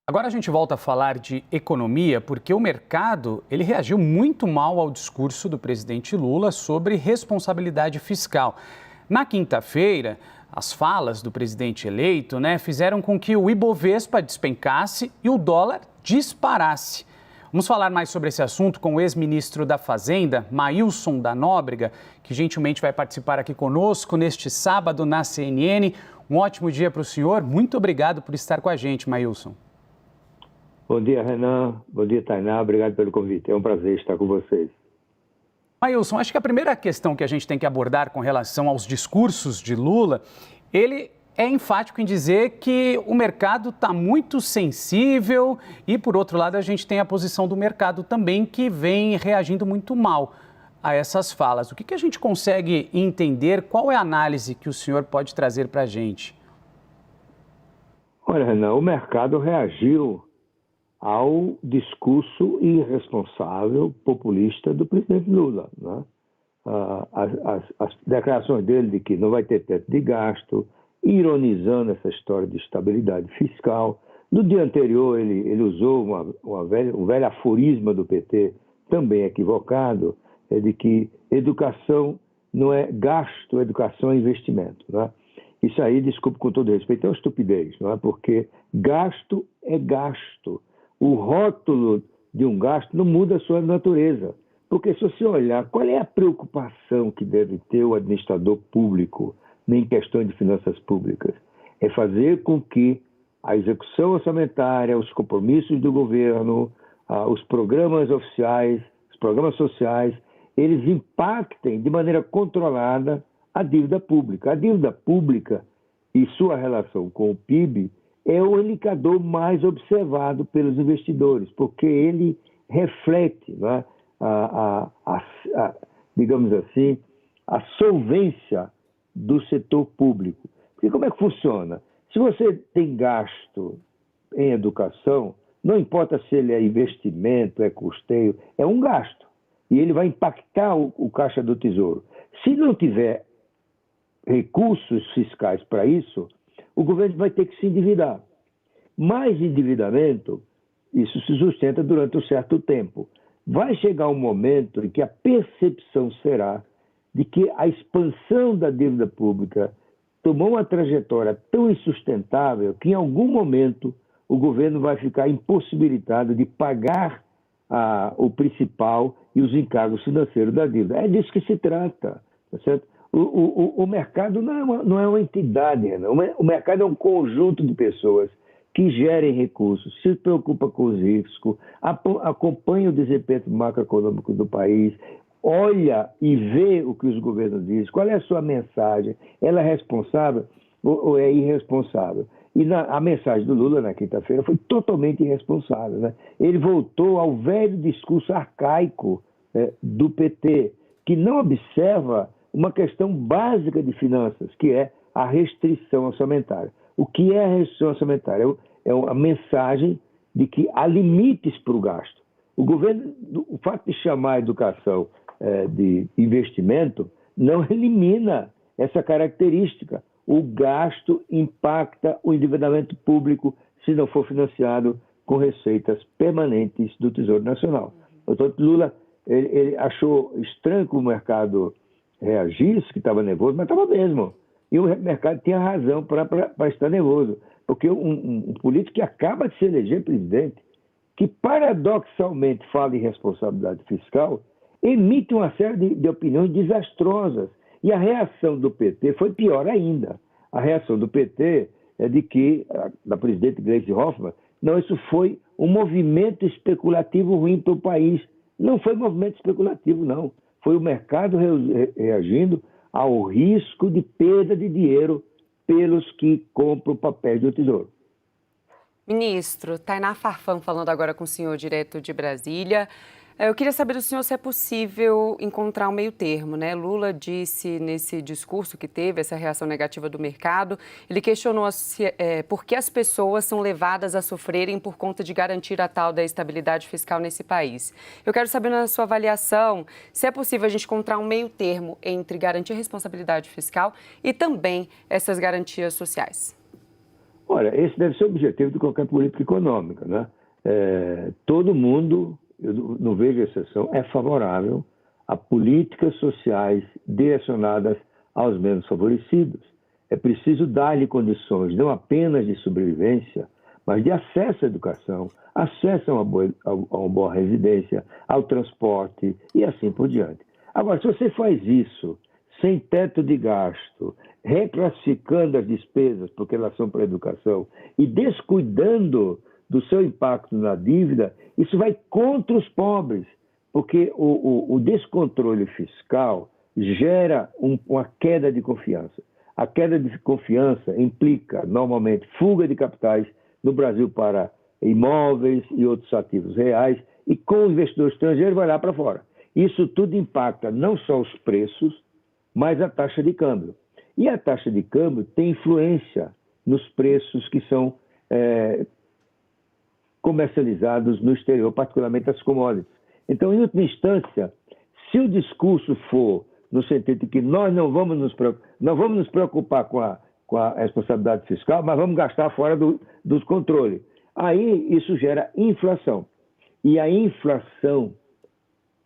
Agora a gente volta a falar de economia porque o mercado ele reagiu muito mal ao discurso do presidente Lula sobre responsabilidade fiscal. Na quinta-feira, as falas do presidente eleito, fizeram com que o Ibovespa despencasse e o dólar disparasse. Vamos falar mais sobre esse assunto com o ex-ministro da Fazenda, Maílson da Nóbrega, que gentilmente vai participar aqui conosco neste sábado na CNN. Um ótimo dia para o senhor. Muito obrigado por estar com a gente, Maílson. Bom dia, Renan. Bom dia, Tainá. Obrigado pelo convite. É um prazer estar com vocês. Maílson, acho que a primeira questão que a gente tem que abordar com relação aos discursos de Lula, ele é enfático em dizer que o mercado está muito sensível e, por outro lado, a gente tem a posição do mercado também que vem reagindo muito mal a essas falas. O que a gente consegue entender? Qual é a análise que o senhor pode trazer para a gente? Olha, Renan, o mercado reagiu ao discurso irresponsável, populista do presidente Lula, né? As declarações dele de que não vai ter teto de gasto, ironizando essa história de estabilidade fiscal. No dia anterior, ele usou um velho aforisma do PT, também equivocado, de que educação não é gasto, educação é investimento, né? Isso aí, desculpe com todo respeito, é uma estupidez, não é? Porque gasto é gasto. O rótulo de um gasto não muda a sua natureza. Porque se você olhar, qual é a preocupação que deve ter o administrador público em questões de finanças públicas? É fazer com que a execução orçamentária, os compromissos do governo, os programas oficiais, os programas sociais, eles impactem de maneira controlada a dívida pública. A dívida pública e sua relação com o PIB é o indicador mais observado pelos investidores, porque ele reflete, né, digamos assim, a solvência do setor público. E como é que funciona? Se você tem gasto em educação, não importa se ele é investimento, é custeio, é um gasto. E ele vai impactar o caixa do Tesouro. Se não tiver recursos fiscais para isso, o governo vai ter que se endividar. Mais endividamento, isso se sustenta durante um certo tempo. Vai chegar um momento em que a percepção será de que a expansão da dívida pública tomou uma trajetória tão insustentável que em algum momento o governo vai ficar impossibilitado de pagar o principal e os encargos financeiros da dívida. É disso que se trata, tá certo? O mercado não é uma entidade, não. O mercado é um conjunto de pessoas que gerem recursos, se preocupa com os riscos, acompanha o desempenho macroeconômico do país, olha e vê o que os governos dizem, qual é a sua mensagem, ela é responsável ou é irresponsável? E a mensagem do Lula na quinta-feira foi totalmente irresponsável, né? Ele voltou ao velho discurso arcaico do PT, que não observa uma questão básica de finanças, que é a restrição orçamentária. O que é a restrição orçamentária? É uma mensagem de que há limites para o gasto. O governo, o fato de chamar a educação de investimento, não elimina essa característica. O gasto impacta o endividamento público se não for financiado com receitas permanentes do Tesouro Nacional. Portanto, Lula ele achou estranho que o mercado reagisse, que estava nervoso, mas estava mesmo. E o mercado tinha razão para estar nervoso, porque um político que acaba de se eleger presidente, que paradoxalmente fala em responsabilidade fiscal, emite uma série de opiniões desastrosas. E a reação do PT foi pior ainda. A reação do PT é de que, da presidente Gleisi Hoffmann, não, isso foi um movimento especulativo ruim para o país. Não foi movimento especulativo, não. Foi o mercado reagindo ao risco de perda de dinheiro pelos que compram papéis do Tesouro. Ministro, Tainá Farfan falando agora com o senhor direto de Brasília. Eu queria saber do senhor se é possível encontrar um meio termo, né? Lula disse nesse discurso que teve essa reação negativa do mercado, ele questionou por que as pessoas são levadas a sofrerem por conta de garantir a tal da estabilidade fiscal nesse país. Eu quero saber, na sua avaliação, se é possível a gente encontrar um meio termo entre garantir a responsabilidade fiscal e também essas garantias sociais. Olha, esse deve ser o objetivo de qualquer política econômica, né? Todo mundo, eu não vejo exceção, é favorável a políticas sociais direcionadas aos menos favorecidos. É preciso dar-lhe condições não apenas de sobrevivência, mas de acesso à educação, acesso a uma boa residência, ao transporte e assim por diante. Agora, se você faz isso sem teto de gasto, reclassificando as despesas porque elas são para a educação e descuidando do seu impacto na dívida, isso vai contra os pobres, porque o descontrole fiscal gera uma queda de confiança. A queda de confiança implica, normalmente, fuga de capitais no Brasil para imóveis e outros ativos reais, e com o investidor estrangeiro vai lá para fora. Isso tudo impacta não só os preços, mas a taxa de câmbio. E a taxa de câmbio tem influência nos preços que são comercializados no exterior, particularmente as commodities. Então, em última instância, se o discurso for no sentido de que nós não vamos nos preocupar com a responsabilidade fiscal, mas vamos gastar fora dos controles, aí isso gera inflação. E a inflação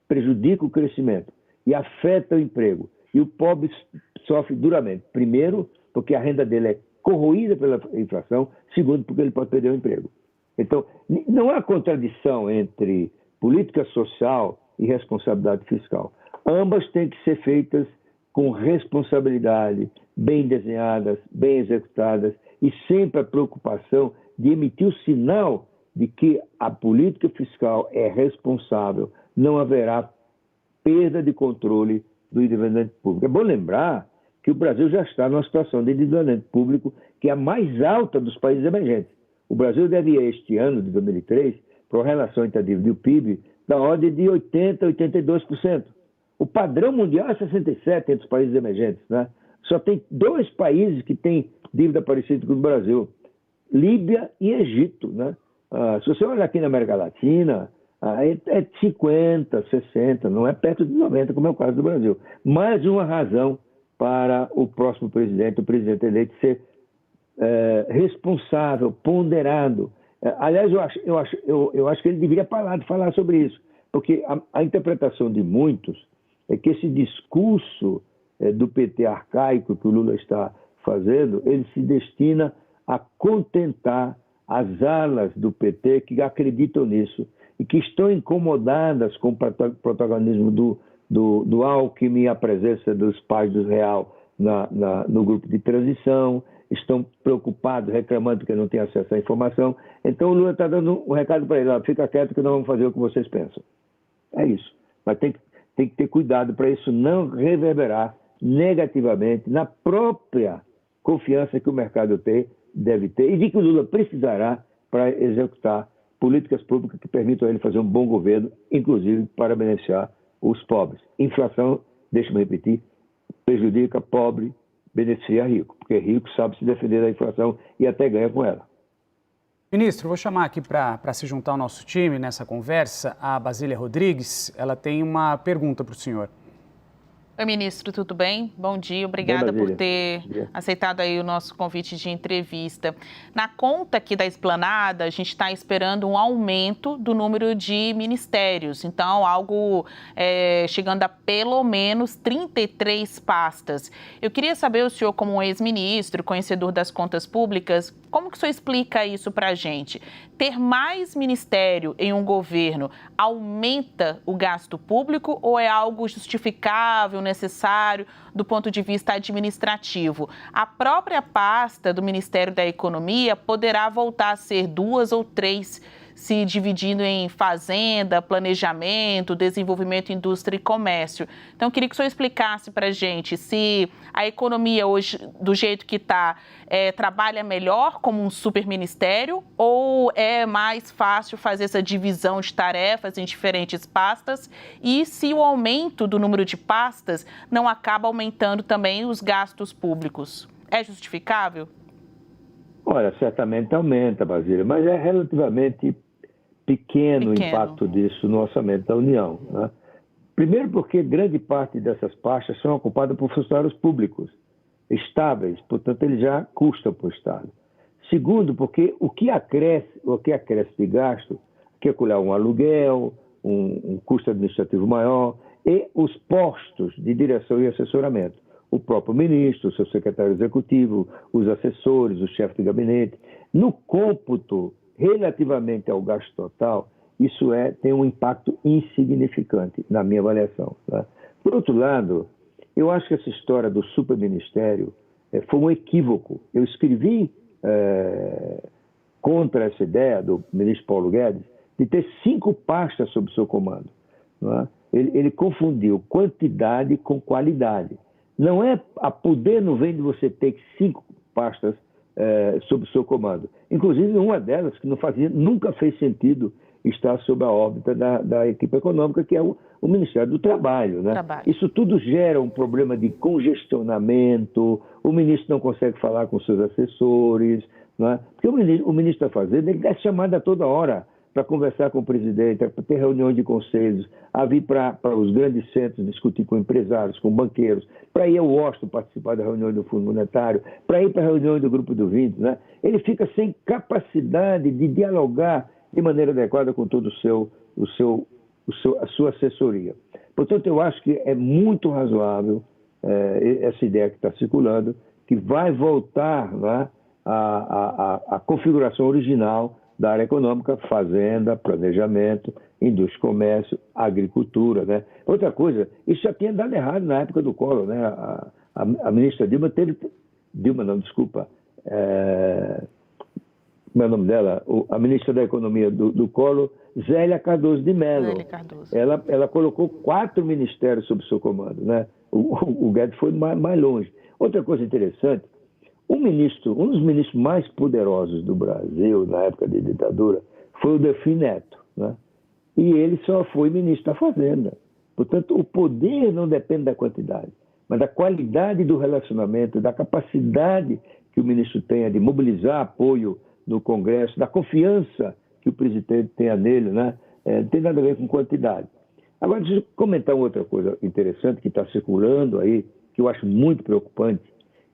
prejudica o crescimento e afeta o emprego. E o pobre sofre duramente. Primeiro, porque a renda dele é corroída pela inflação. Segundo, porque ele pode perder o emprego. Então, não há contradição entre política social e responsabilidade fiscal. Ambas têm que ser feitas com responsabilidade, bem desenhadas, bem executadas e sempre a preocupação de emitir o sinal de que a política fiscal é responsável, não haverá perda de controle do endividamento público. É bom lembrar que o Brasil já está numa situação de endividamento público que é a mais alta dos países emergentes. O Brasil deve ir este ano, de 2003, para uma relação entre a dívida e o PIB da ordem de 80% a 82%. O padrão mundial é 67% entre os países emergentes, né? Só tem 2 países que têm dívida parecida com o Brasil, Líbia e Egito, né? Se você olhar aqui na América Latina, é 50%, 60%, não é perto de 90%, como é o caso do Brasil. Mais uma razão para o próximo presidente, o presidente eleito, ser responsável, ponderado. Aliás, eu acho que ele deveria parar de falar sobre isso, porque a interpretação de muitos é que esse discurso do PT arcaico que o Lula está fazendo, ele se destina a contentar as alas do PT que acreditam nisso e que estão incomodadas com o protagonismo do Alckmin e a presença dos pais do Real no grupo de transição, estão preocupados, reclamando que não tem acesso à informação. Então o Lula está dando um recado para ele: fica quieto que nós vamos fazer o que vocês pensam. É isso. Mas tem que ter cuidado para isso não reverberar negativamente na própria confiança que o mercado deve ter e de que o Lula precisará para executar políticas públicas que permitam a ele fazer um bom governo, inclusive para beneficiar os pobres. Inflação, deixa-me repetir, prejudica pobre, beneficia rico, porque rico sabe se defender da inflação e até ganha com ela. Ministro, vou chamar aqui para se juntar ao nosso time nessa conversa a Basília Rodrigues. Ela tem uma pergunta para o senhor. Oi, ministro, tudo bem? Bom dia, obrigada por ter aceitado aí o nosso convite de entrevista. Na conta aqui da Esplanada, a gente está esperando um aumento do número de ministérios, então algo chegando a pelo menos 33 pastas. Eu queria saber, o senhor como um ex-ministro, conhecedor das contas públicas, como que o senhor explica isso para a gente? Ter mais ministério em um governo aumenta o gasto público ou é algo justificável, necessário do ponto de vista administrativo? A própria pasta do Ministério da Economia poderá voltar a ser 2 ou 3, se dividindo em fazenda, planejamento, desenvolvimento, indústria e comércio. Então, eu queria que o senhor explicasse para a gente se a economia hoje, do jeito que está, trabalha melhor como um superministério ou é mais fácil fazer essa divisão de tarefas em diferentes pastas e se o aumento do número de pastas não acaba aumentando também os gastos públicos. É justificável? Olha, certamente aumenta, Basília, mas é relativamente pequeno o impacto disso no orçamento da União, né? Primeiro porque grande parte dessas pastas são ocupadas por funcionários públicos, estáveis, portanto eles já custam para o Estado. Segundo, porque o que acresce de gasto, que é um aluguel, um custo administrativo maior, e os postos de direção e assessoramento. O próprio ministro, o seu secretário executivo, os assessores, o chefe de gabinete. No cômputo, relativamente ao gasto total, isso tem um impacto insignificante, na minha avaliação. Tá? Por outro lado, eu acho que essa história do superministério foi um equívoco. Eu escrevi contra essa ideia do ministro Paulo Guedes de ter 5 pastas sob seu comando. Não é? Ele confundiu quantidade com qualidade. Não é a poder não vem de você ter 5 pastas sob seu comando. Inclusive, uma delas que nunca fez sentido estar sob a órbita da equipe econômica, que é o Ministério do Trabalho. Né? Isso tudo gera um problema de congestionamento, o ministro não consegue falar com seus assessores, não é? Porque o ministro da Fazenda ele é chamado a toda hora para conversar com o presidente, para ter reuniões de conselhos, a vir para os grandes centros discutir com empresários, com banqueiros, para ir ao Washington participar da reunião do Fundo Monetário, para ir para a reunião do Grupo do 20. Né? Ele fica sem capacidade de dialogar de maneira adequada com todo a sua assessoria. Portanto, eu acho que é muito razoável essa ideia que está circulando, que vai voltar, né, à configuração original da área econômica, fazenda, planejamento, indústria e comércio, agricultura. Né? Outra coisa, isso já tinha dado errado na época do Collor. Né? A ministra Dilma teve... Dilma não, desculpa. Como é o nome dela? A ministra da Economia do Collor, Zélia Cardoso de Mello. Ela colocou 4 ministérios sob seu comando. Né? O Guedes foi mais longe. Outra coisa interessante, um dos ministros mais poderosos do Brasil, na época da ditadura, foi o Delfim Neto. Né? E ele só foi ministro da Fazenda. Portanto, o poder não depende da quantidade, mas da qualidade do relacionamento, da capacidade que o ministro tenha de mobilizar apoio no Congresso, da confiança que o presidente tenha nele, né? Não tem nada a ver com quantidade. Agora, deixa eu comentar uma outra coisa interessante que está circulando aí, que eu acho muito preocupante,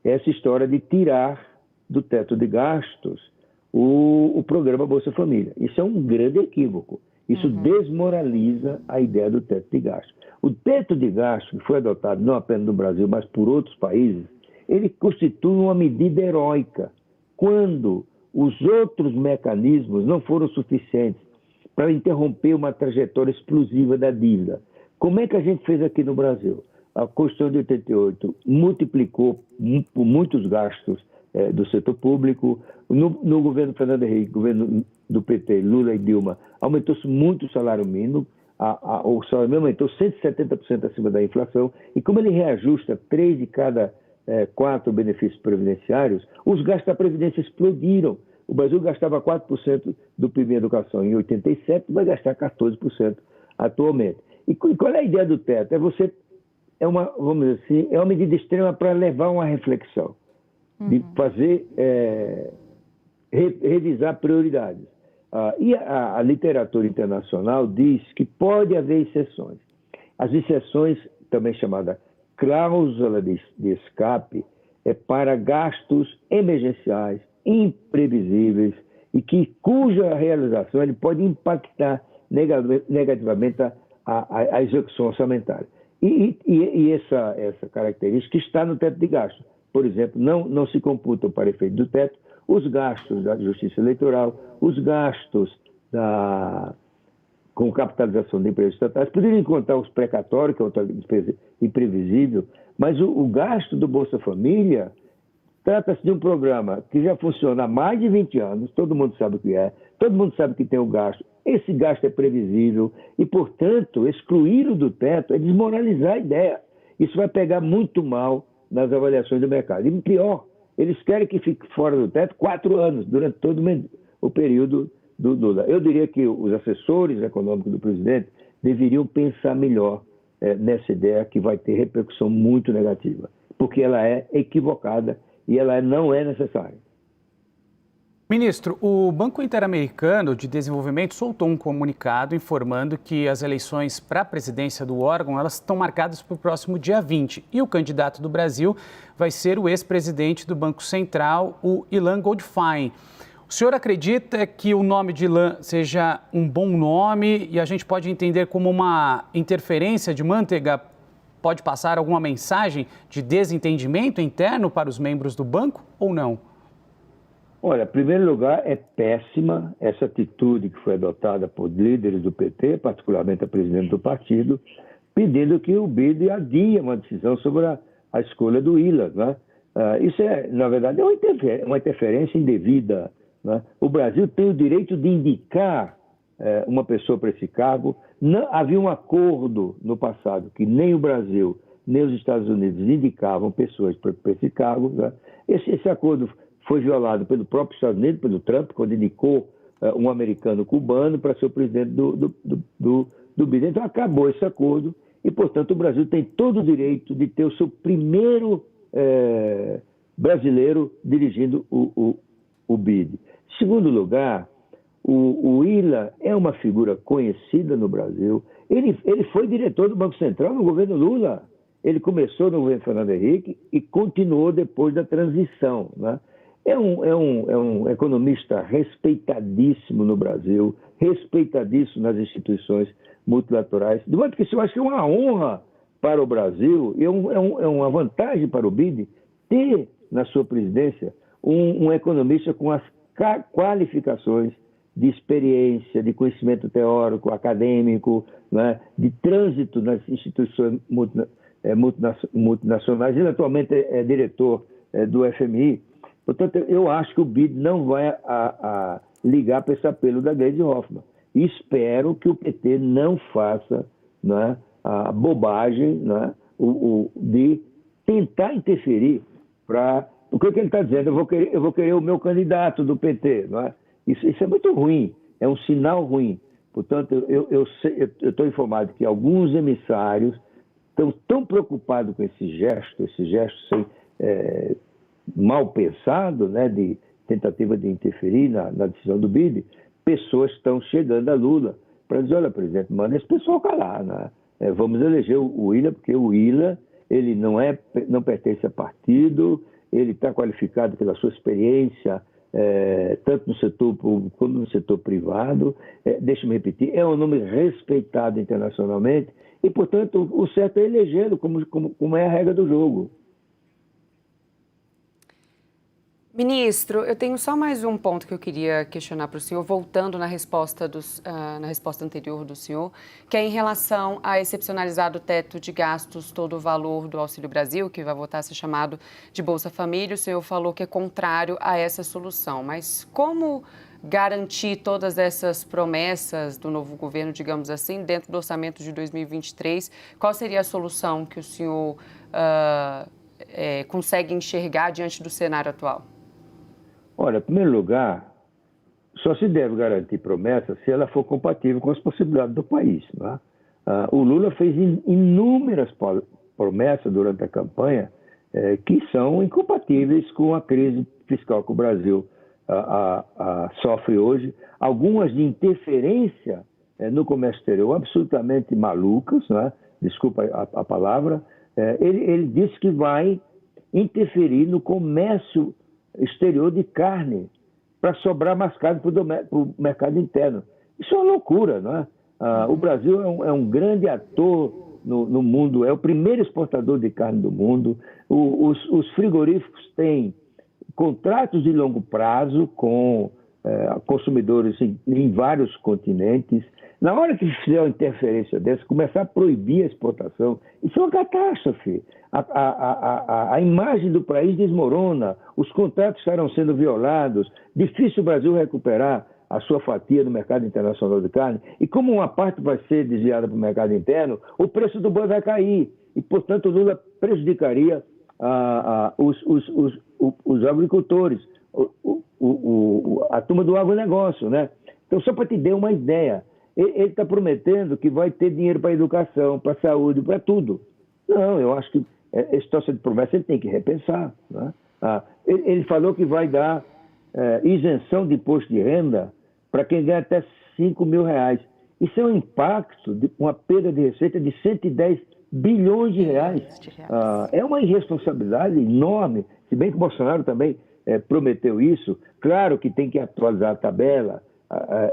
é essa história de tirar do teto de gastos o programa Bolsa Família. Isso é um grande equívoco. Isso desmoraliza a ideia do teto de gastos. O teto de gastos, que foi adotado não apenas no Brasil, mas por outros países, ele constitui uma medida heróica quando os outros mecanismos não foram suficientes para interromper uma trajetória explosiva da dívida. Como é que a gente fez aqui no Brasil? A Constituição de 88 multiplicou por muitos gastos do setor público. No governo Fernando Henrique, governo do PT, Lula e Dilma, aumentou-se muito o salário mínimo. O salário mínimo aumentou 170% acima da inflação. E como ele reajusta 3 de cada 4 benefícios previdenciários, os gastos da Previdência explodiram. O Brasil gastava 4% do PIB em educação em 87, vai gastar 14% atualmente. E qual é a ideia do teto? Vamos dizer assim, é uma medida extrema para levar uma reflexão, de fazer, revisar prioridades. E a literatura internacional diz que pode haver exceções. As exceções, também chamada cláusula de escape, é para gastos emergenciais, imprevisíveis e cuja realização ele pode impactar negativamente a execução orçamentária. E essa característica está no teto de gastos. Por exemplo, não se computam para efeito do teto os gastos da Justiça Eleitoral, os gastos com capitalização de empresas estatais, poderiam contar os precatórios, que é outra despesa imprevisível, mas o gasto do Bolsa Família trata-se de um programa que já funciona há mais de 20 anos, todo mundo sabe o que é, todo mundo sabe que tem o gasto, esse gasto é previsível e, portanto, excluí-lo do teto é desmoralizar a ideia. Isso vai pegar muito mal nas avaliações do mercado. E pior, eles querem que fique fora do teto 4 anos, durante todo o período do Lula. Eu diria que os assessores econômicos do presidente deveriam pensar melhor nessa ideia que vai ter repercussão muito negativa, porque ela é equivocada e ela não é necessária. Ministro, o Banco Interamericano de Desenvolvimento soltou um comunicado informando que as eleições para a presidência do órgão elas estão marcadas para o próximo dia 20 e o candidato do Brasil vai ser o ex-presidente do Banco Central, o Ilan Goldfein. O senhor acredita que o nome de Ilan seja um bom nome e a gente pode entender como uma interferência de Manteiga? Pode passar alguma mensagem de desentendimento interno para os membros do banco ou não? Olha, em primeiro lugar, é péssima essa atitude que foi adotada por líderes do PT, particularmente a presidente do partido, pedindo que o BID adie uma decisão sobre a escolha do Ilan, né? Isso é, na verdade, uma interferência indevida, né? O Brasil tem o direito de indicar uma pessoa para esse cargo. Não, havia um acordo no passado que nem o Brasil nem os Estados Unidos indicavam pessoas para esse cargo, né? Esse acordo foi violado pelo próprio Estados Unidos, pelo Trump, quando indicou um americano cubano para ser o presidente do BID. Então, acabou esse acordo e, portanto, o Brasil tem todo o direito de ter o seu primeiro brasileiro dirigindo o BID. Em segundo lugar, o Ilan é uma figura conhecida no Brasil. Ele foi diretor do Banco Central no governo Lula. Ele começou no governo Fernando Henrique e continuou depois da transição, né? É um economista respeitadíssimo no Brasil, respeitadíssimo nas instituições multilaterais. De modo que eu acho que é uma honra para o Brasil e é uma vantagem para o BID ter na sua presidência um economista com as qualificações de experiência, de conhecimento teórico, acadêmico, né, de trânsito nas instituições multinacionais. Ele atualmente é diretor do FMI. Portanto, eu acho que o BID não vai ligar para esse apelo da Gleisi Hoffmann. E espero que o PT não faça, né, a bobagem, né, de tentar interferir para... O que ele está dizendo? Eu vou querer o meu candidato do PT. Não é? Isso é muito ruim, é um sinal ruim. Portanto, eu estou informado que alguns emissários estão tão preocupados com esse gesto mal pensado, né, de tentativa de interferir na decisão do BID, pessoas estão chegando a Lula para dizer, olha, presidente, manda esse pessoal calar, né? Vamos eleger o Ilan, porque o Ilan ele não pertence a partido, ele está qualificado pela sua experiência, tanto no setor público como no setor privado. Deixa-me repetir, é um nome respeitado internacionalmente e, portanto, o certo é elegê-lo como é a regra do jogo. Ministro, eu tenho só mais um ponto que eu queria questionar para o senhor, voltando na resposta anterior do senhor, que é em relação a excepcionalizar do teto de gastos todo o valor do Auxílio Brasil, que vai voltar a ser chamado de Bolsa Família. O senhor falou que é contrário a essa solução, mas como garantir todas essas promessas do novo governo, digamos assim, dentro do orçamento de 2023? Qual seria a solução que o senhor consegue enxergar diante do cenário atual? Olha, em primeiro lugar, só se deve garantir promessa se ela for compatível com as possibilidades do país, né? O Lula fez inúmeras promessas durante a campanha que são incompatíveis com a crise fiscal que o Brasil sofre hoje. Algumas de interferência no comércio exterior absolutamente malucas, né? Desculpa a palavra. Ele disse que vai interferir no comércio exterior de carne para sobrar mais carne para o mercado interno. Isso é uma loucura, não é? O Brasil é um grande ator no mundo, é o primeiro exportador de carne do mundo. Os frigoríficos têm contratos de longo prazo com consumidores em vários continentes. Na hora que fizer uma interferência dessa, começar a proibir a exportação, isso é uma catástrofe. A imagem do país desmorona, os contratos estarão sendo violados, difícil o Brasil recuperar a sua fatia no mercado internacional de carne, e como uma parte vai ser desviada para o mercado interno, o preço do boi vai cair, e, portanto, o Lula prejudicaria os agricultores, a turma do agronegócio, né? Então, só para te dar uma ideia, ele está prometendo que vai ter dinheiro para a educação, para a saúde, para tudo. Não, eu acho que esse troço de promessa ele tem que repensar, né? Ele falou que vai dar isenção de imposto de renda para quem ganha até R$5 mil. Isso é um impacto, uma perda de receita de 110 bilhões de reais. É uma irresponsabilidade enorme, se bem que o Bolsonaro também prometeu isso. Claro que tem que atualizar a tabela,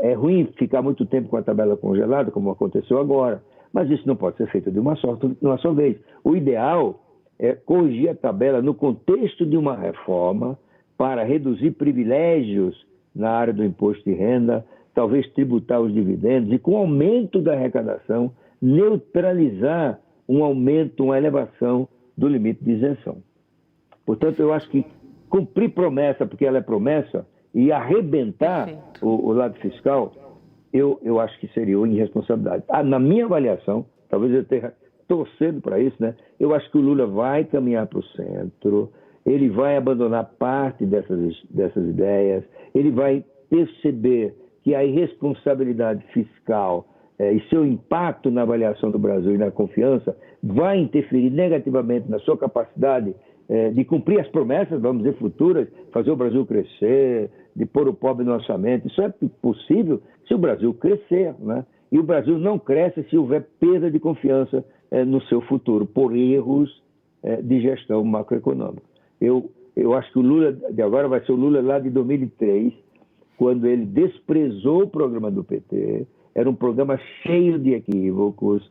é ruim ficar muito tempo com a tabela congelada, como aconteceu agora, mas isso não pode ser feito de uma só vez. O ideal é corrigir a tabela no contexto de uma reforma para reduzir privilégios na área do imposto de renda, talvez tributar os dividendos e, com o aumento da arrecadação, neutralizar um aumento, uma elevação do limite de isenção. Portanto, eu acho que cumprir promessa, porque ela é promessa, e arrebentar o lado fiscal, eu acho que seria uma irresponsabilidade. Na minha avaliação, talvez eu esteja torcendo para isso, né? Eu acho que o Lula vai caminhar para o centro, ele vai abandonar parte dessas ideias, ele vai perceber que a irresponsabilidade fiscal e seu impacto na avaliação do Brasil e na confiança vai interferir negativamente na sua capacidade de cumprir as promessas, vamos dizer, futuras, fazer o Brasil crescer, de pôr o pobre no orçamento. Isso é possível se o Brasil crescer, né? E o Brasil não cresce se houver perda de confiança no seu futuro, por erros de gestão macroeconômica. Eu acho que o Lula de agora vai ser o Lula lá de 2003, quando ele desprezou o programa do PT, era um programa cheio de equívocos,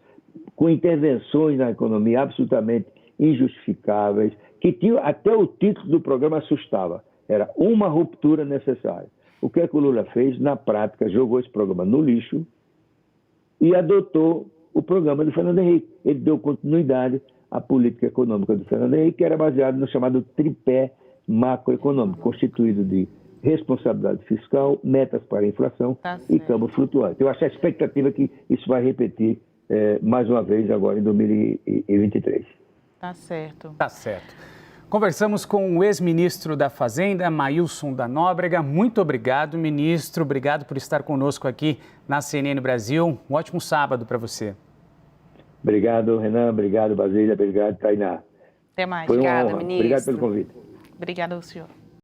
com intervenções na economia absolutamente injustificáveis, que tinha, até o título do programa assustava, era uma ruptura necessária. O que é que o Lula fez? Na prática, jogou esse programa no lixo e adotou o programa do Fernando Henrique. Ele deu continuidade à política econômica do Fernando Henrique, que era baseada no chamado tripé macroeconômico, constituído de responsabilidade fiscal, metas para a inflação e câmbio flutuante. Eu acho a expectativa que isso vai repetir mais uma vez agora em 2023. Tá certo. Tá certo. Conversamos com o ex-ministro da Fazenda, Maílson da Nóbrega. Muito obrigado, ministro. Obrigado por estar conosco aqui na CNN Brasil. Um ótimo sábado para você. Obrigado, Renan. Obrigado, Basília. Obrigado, Tainá. Até mais. Foi uma Obrigada, honra. ministro. Obrigado pelo convite. Obrigada ao senhor.